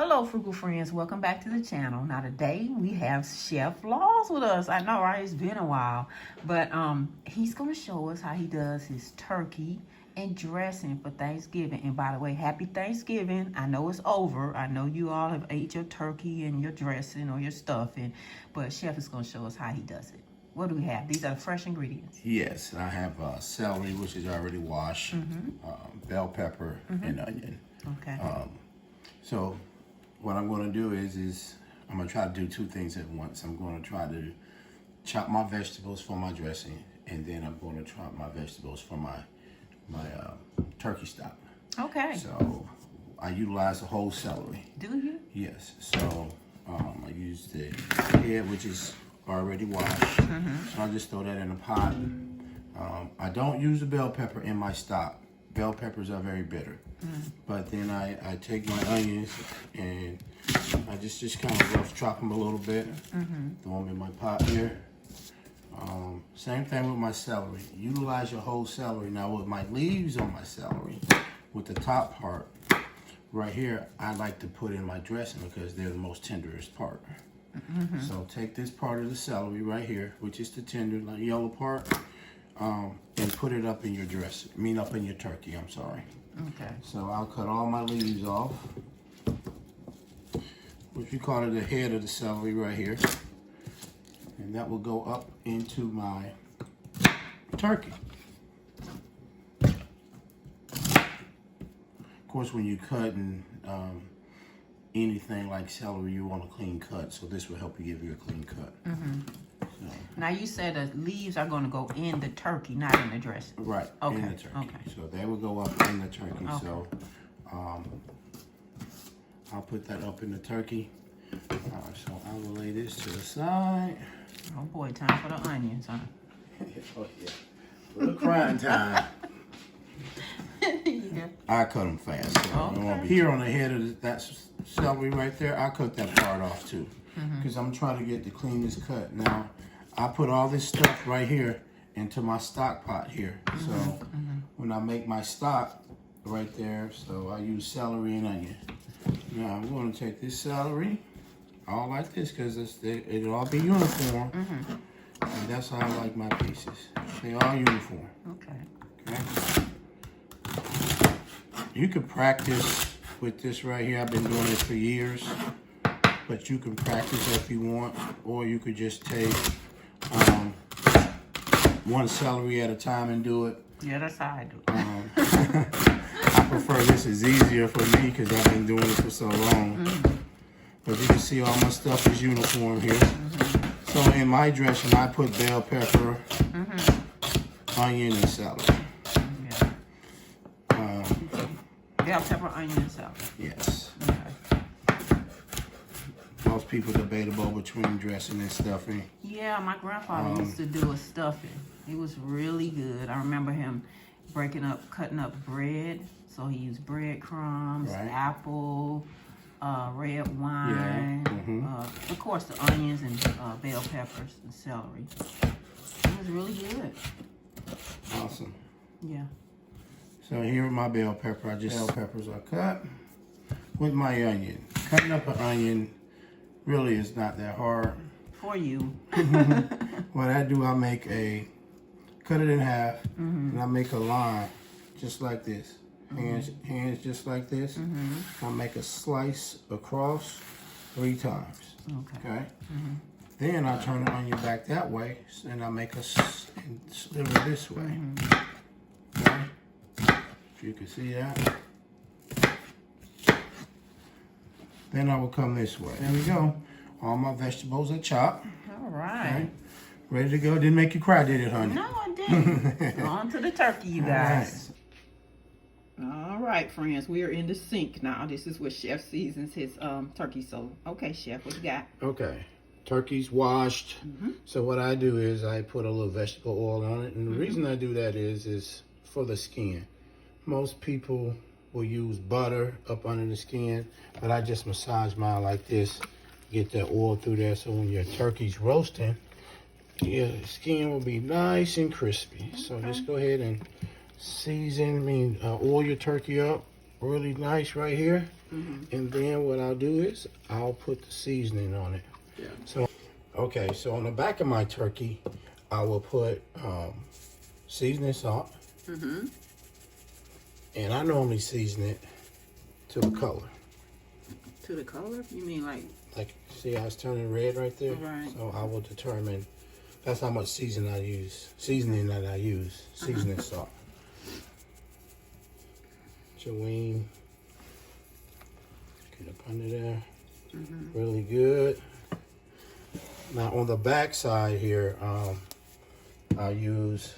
Hello, frugal friends. Welcome back to the channel. Now today we have Chef Laws with us. I know, right? It's been a while, but he's gonna show us how he does his turkey and dressing for Thanksgiving. And by the way, happy Thanksgiving. I know it's over. I know you all have ate your turkey and your dressing or your stuffing, but Chef is gonna show us how he does it. What do we have? These are the fresh ingredients. Yes, I have celery, which is already washed, bell pepper, and onion. Okay. So what I'm going to do is I'm going to try to do two things at once. I'm going to try to chop my vegetables for my dressing, and then I'm going to chop my vegetables for my turkey stock. Okay. So I utilize the whole celery. Do you? Yes. So I use the head, which is already washed. So I just throw that in a pot. I don't use the bell pepper in my stock. Bell peppers are very bitter. But then I take my onions and I just kind of rough chop them a little bit. Throw them in my pot here. Same thing with my celery. Utilize your whole celery. Now with my leaves on my celery, with the top part, right here, I like to put in my dressing because they're the most tenderest part. So take this part of the celery right here, which is the tender, like yellow part, and put it up in your dressing. Up in your turkey, I'm sorry. Okay. So I'll cut all my leaves off, which we call it the head of the celery right here. And that will go up into my turkey. Of course, when you cut and anything like celery, you want a clean cut. So this will help you give you a clean cut. So, now you said the leaves are going to go in the turkey, not in the dressing. right, Okay. in the turkey. Okay. So they will go up in the turkey. Okay. So I'll put that up in the turkey. So I will lay this to the side. Oh boy, time for the onions, huh? Oh yeah, for the crying time. Yeah. I cut them fast. So I don't want to be here on the head of that celery right there. I cut that part off too, because I'm trying to get the cleanest cut. Now, I put all this stuff right here into my stock pot here. So when I make my stock right there, so I use celery and onion. Now I'm going to take this celery, all like this, because it'll all be uniform. And that's how I like my pieces. They all uniform. Okay. Okay. You can practice with this right here. I've been doing it for years, but you can practice if you want, or you could just take one celery at a time and do it. Yeah, that's how I do it. I prefer this. Is easier for me because I've been doing it for so long. But you can see all my stuff is uniform here. So in my dressing, I put bell pepper, onion, and celery. Bell pepper, onion, and celery. Yes. Okay. Most people debatable between dressing and stuffing. Yeah, my grandfather used to do a stuffing. It was really good. I remember him cutting up bread. So he used breadcrumbs, Right. apple, red wine, Yeah. of course the onions and bell peppers and celery. It was really good. Awesome. Yeah. So here with my bell pepper, bell peppers are cut with my onion. Cutting up an onion really is not that hard. For you. What I do, cut it in half, and I make a line just like this. Hands just like this. I make a slice across 3 times. Okay. Then I turn the onion back that way, and I make a sliver this way. Okay. If you can see that. Then I will come this way. There we go. All my vegetables are chopped. All right. Okay. Ready to go. Didn't make you cry, did it, honey? No, I didn't. On to the turkey, you guys. All right, friends. We are in the sink now. This is where Chef seasons his turkey. So, okay, Chef, what you got? Okay. Turkey's washed. So what I do is I put a little vegetable oil on it. And the reason I do that is for the skin. Most people will use butter up under the skin, but I just massage mine like this, get that oil through there, so when your turkey's roasting, your skin will be nice and crispy. So just go ahead and oil your turkey up really nice right here. And then what I'll do is I'll put the seasoning on it. Yeah. So, okay, so on the back of my turkey, I will put seasoning salt. And I normally season it to the color. To the color? You mean like See how it's turning red right there? Right. So I will determine, that's how much seasoning that I use, seasoning salt. Jaween, get up under there, really good. Now on the back side here, I use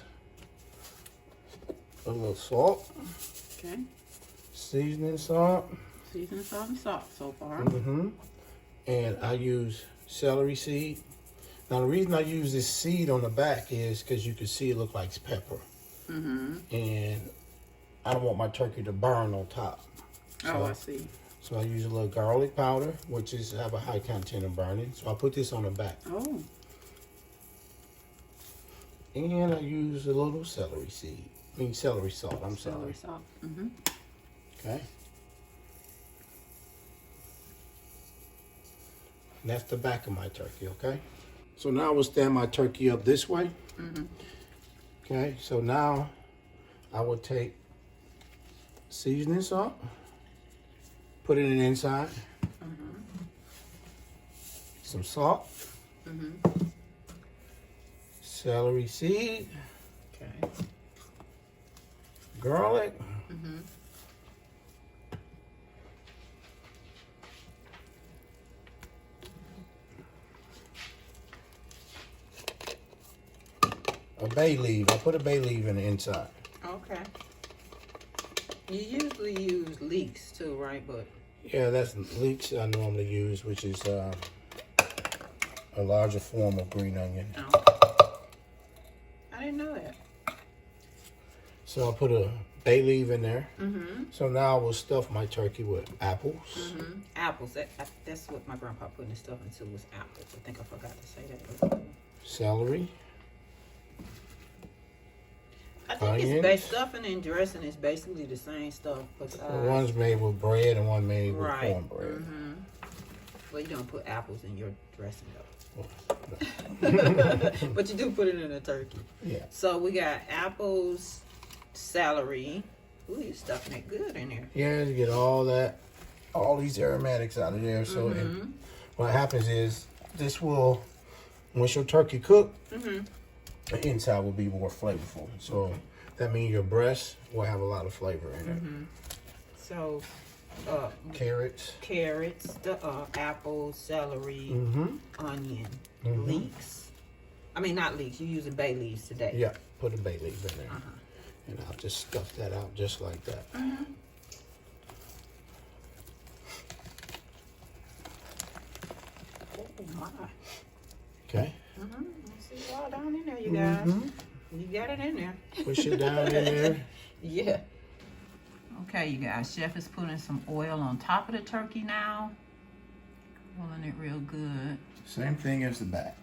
a little salt, okay. seasoning salt. Seasoning salt and salt so far. And I use celery seed. Now the reason I use this seed on the back is because you can see it look like it's pepper. And I don't want my turkey to burn on top. Oh, I see. So I use a little garlic powder, which have a high content of burning. So I put this on the back. Oh. And I use a little celery seed. Celery salt, I'm sorry. Celery salt. Okay. And that's the back of my turkey, okay? So now I will stand my turkey up this way. Okay, so now I will take seasoning salt, put it in the inside, some salt, celery seed, Okay. garlic, a bay leaf. I put a bay leaf in the inside. Okay. You usually use leeks too, right? But Yeah, that's leeks I normally use, which is a larger form of green onion. I didn't know that. So I'll put a bay leaf in there. So now I will stuff my turkey with apples. Apples. That's what my grandpa put his stuff into was apples. I think I forgot to say that. Celery. I think Onions. it's based stuffing and dressing is basically the same stuff. One's made with bread and one made with Right. cornbread. Well, you don't put apples in your dressing though. No. But you do put it in a turkey. Yeah. So we got apples, celery. Ooh, you stuffing it good in there. Yeah, to get all these aromatics out of there. So and what happens is this will, once your turkey cook, the inside will be more flavorful. So that means your breast will have a lot of flavor in it. So, Carrots. the apples, celery, onion, leeks. I mean, not leeks. You're using bay leaves today. Yeah, put a bay leaf in there. And I'll just stuff that out just like that. Oh my. Okay. See it all down in there, you guys. You got it in there. Push it down in there. Yeah. Okay, you guys. Chef is putting some oil on top of the turkey now. Rolling it real good. Same thing as the back.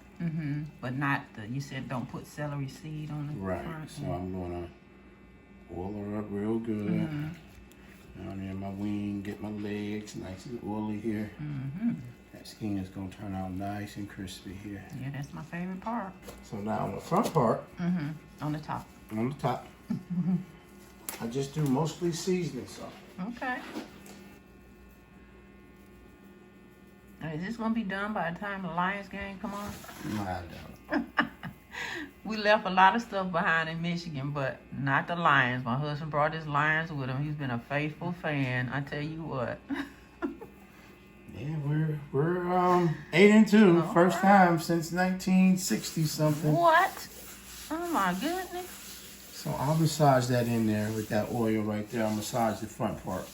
But not you said don't put celery seed on the front. So I'm gonna oil her up real good. Down there my wing, get my legs nice and oily here. That skin is gonna turn out nice and crispy here. Yeah, that's my favorite part. So now on the front part, On the top. on the top, I just do mostly seasoning salt. Okay. Now, is this gonna be done by the time the Lions game come on? I don't. We left a lot of stuff behind in Michigan, but not the Lions. My husband brought his Lions with him. He's been a faithful fan. I tell you what. Yeah, we're 8-2, first time since 1960 something. What? Oh my goodness. So I'll massage that in there with that oil right there. I'll massage the front part.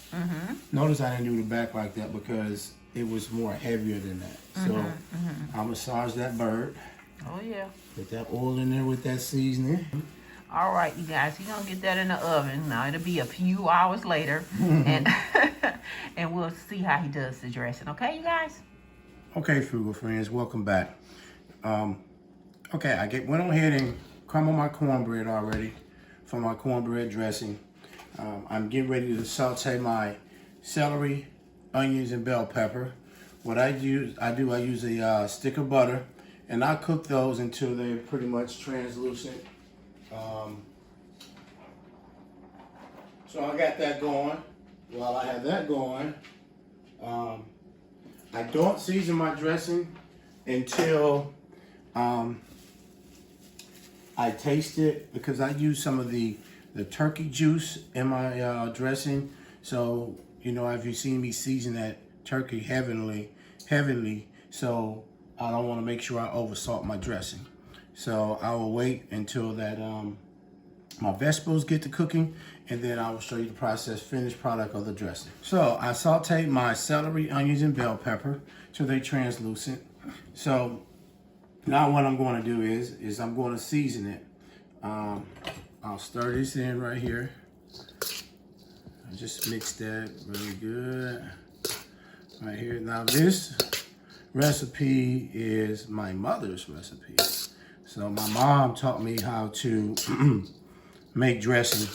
Notice I didn't do the back like that because it was more heavier than that. So I'll massage that bird. Oh yeah. Put that oil in there with that seasoning. All right, you guys, you're gonna get that in the oven. Now it'll be a few hours later, and and we'll see how he does the dressing. Okay, you guys? Okay, frugal friends, welcome back. Okay, I went on ahead and crumbled my cornbread already for my cornbread dressing. I'm getting ready to saute my celery, onions, and bell pepper. What I use a stick of butter, and I cook those until they're pretty much translucent. So I got that going. While I have that going, I don't season my dressing until I taste it, because I use some of the turkey juice in my dressing. So, you know, if you've seen me season that turkey heavenly, so I don't want to make sure I oversalt my dressing. So I will wait until that my vegetables get to cooking, and then I will show you the finished product of the dressing. So I sauteed my celery, onions, and bell pepper till they're translucent. So now what I'm going to do is I'm going to season it. I'll stir this in right here. I just mix that really good right here. Now this recipe is my mother's recipe. So my mom taught me how to make dressing.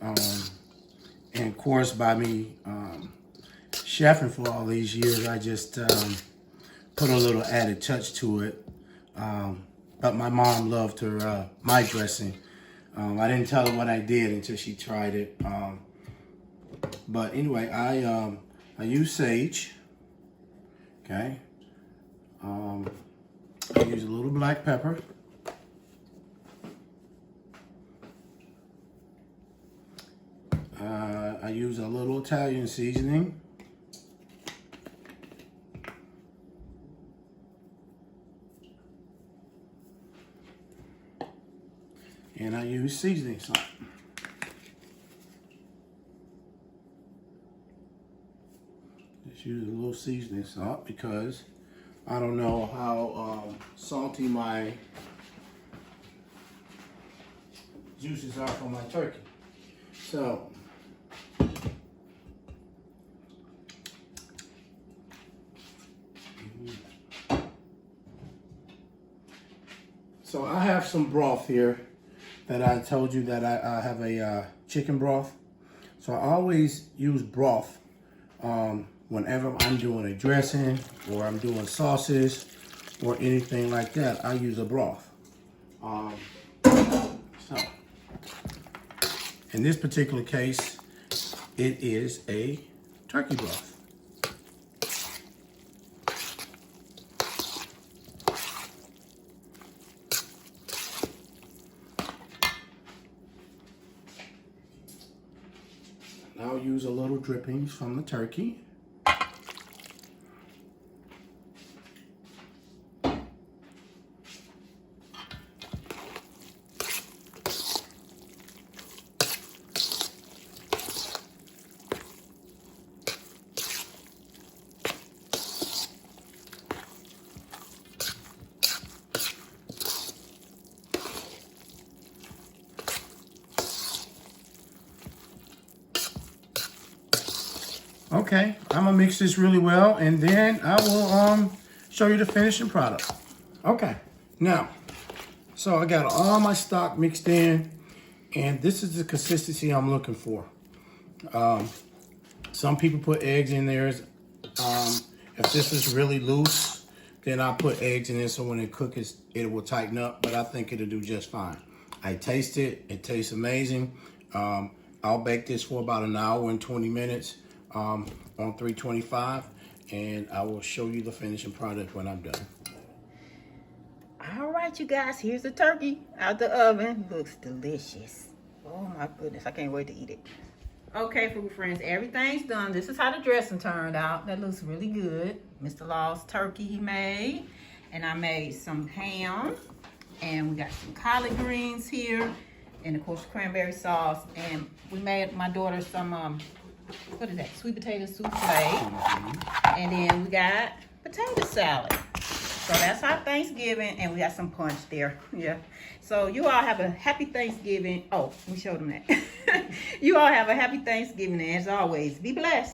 And of course, by me chefing for all these years, I just put a little added touch to it. But my mom loved her my dressing. I didn't tell her what I did until she tried it. But anyway, I use sage. Okay. I use a little black pepper. I use a little Italian seasoning. And I use seasoning salt. Just use a little seasoning salt because I don't know how salty my juices are from my turkey. So I have some broth here that I told you that I have a chicken broth. So I always use broth whenever I'm doing a dressing or I'm doing sauces or anything like that. I use a broth. So in this particular case, it is a turkey broth. I'll use a little drippings from the turkey. Okay, I'm gonna mix this really well, and then I will show you the finishing product. Okay, now, so I got all my stock mixed in, and this is the consistency I'm looking for. Some people put eggs in theirs. If this is really loose, then I'll put eggs in it so when it cooks, it will tighten up, but I think it'll do just fine. I taste it, it tastes amazing. I'll bake this for about an hour and 20 minutes. On 325, and I will show you the finishing product when I'm done. All right, you guys, here's the turkey out the oven. Looks delicious. Oh my goodness, I can't wait to eat it. Okay, food friends, everything's done. This is how the dressing turned out. That looks really good. Mr. Law's turkey he made, and I made some ham, and we got some collard greens here, and of course cranberry sauce, and we made my daughter some what is that? Sweet potato souffle. And then we got potato salad. So that's our Thanksgiving, and we got some punch there. Yeah. So you all have a happy Thanksgiving. Oh, we showed them that. You all have a happy Thanksgiving, and as always, be blessed.